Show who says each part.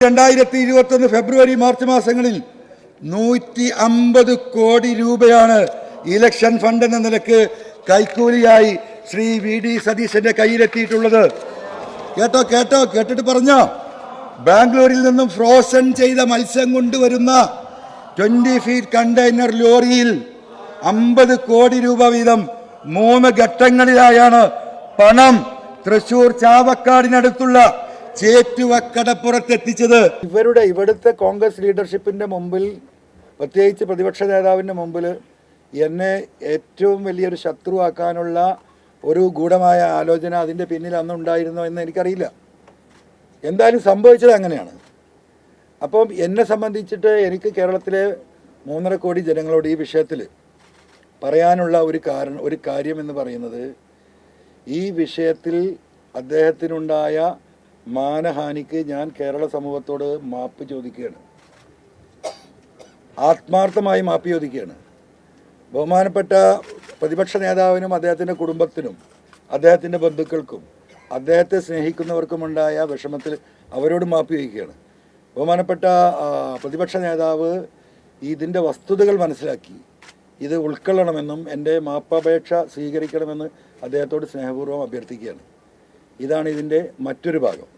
Speaker 1: 2021 ഫെബ്രുവരി March മാസങ്ങളിൽ 150 കോടി രൂപയാണ് ഇലക്ഷൻ ഫണ്ട് എന്ന നിലക്ക് കൈക്കൂലിയായി ശ്രീ VD സതീശന്റെ കയ്യിലെത്തിയിട്ടുള്ളത്. കേട്ടിട്ട് പറഞ്ഞോ. ബാംഗ്ലൂരിൽ നിന്നും ഫ്രോസൺ ചെയ്ത മത്സ്യം കൊണ്ടുവരുന്ന 20 ഫീറ്റ് കണ്ടെയ്നർ ലോറിയിൽ 50 കോടി രൂപ വീതം 3 ഘട്ടങ്ങളിലായാണ് പണം തൃശൂർ ചാവക്കാടിനടുത്തുള്ള ചേറ്റുവക്കടപ്പുറത്തെത്തിച്ചത്. ഇവിടുത്തെ കോൺഗ്രസ് ലീഡർഷിപ്പിന്റെ മുമ്പിൽ, പ്രത്യേകിച്ച് പ്രതിപക്ഷ നേതാവിന്റെ മുമ്പിൽ എന്നെ ഏറ്റവും വലിയൊരു ശത്രുവാക്കാനുള്ള ഒരു ഗൂഢമായ ആലോചന അതിൻ്റെ പിന്നിൽ അന്നുണ്ടായിരുന്നോ എന്ന് എനിക്കറിയില്ല. എന്തായാലും സംഭവിച്ചത് അങ്ങനെയാണ്. അപ്പം എന്നെ സംബന്ധിച്ചിട്ട് എനിക്ക് കേരളത്തിലെ 3.5 കോടി ജനങ്ങളോട് ഈ വിഷയത്തിൽ പറയാനുള്ള ഒരു കാര്യം എന്ന് പറയുന്നത്, ഈ വിഷയത്തിൽ അദ്ദേഹത്തിനുണ്ടായ മാനഹാനിക്ക് ഞാൻ കേരള സമൂഹത്തോട് മാപ്പ് ചോദിക്കുകയാണ്, ആത്മാർത്ഥമായി മാപ്പ് ചോദിക്കുകയാണ്. ബഹുമാനപ്പെട്ട പ്രതിപക്ഷ നേതാവിനും അദ്ദേഹത്തിൻ്റെ കുടുംബത്തിനും അദ്ദേഹത്തിൻ്റെ ബന്ധുക്കൾക്കും അദ്ദേഹത്തെ സ്നേഹിക്കുന്നവർക്കുമുണ്ടായ വിഷമത്തിൽ അവരോട് മാപ്പ് ചോദിക്കുകയാണ്. ബഹുമാനപ്പെട്ട പ്രതിപക്ഷ നേതാവ് ഇതിൻ്റെ വസ്തുതകൾ മനസ്സിലാക്കി ഇത് ഉൾക്കൊള്ളണമെന്നും എൻ്റെ മാപ്പപേക്ഷ സ്വീകരിക്കണമെന്ന് അദ്ദേഹത്തോട് സ്നേഹപൂർവ്വം അഭ്യർത്ഥിക്കുകയാണ്. ഇതാണ് ഇതിൻ്റെ മറ്റൊരു ഭാഗം.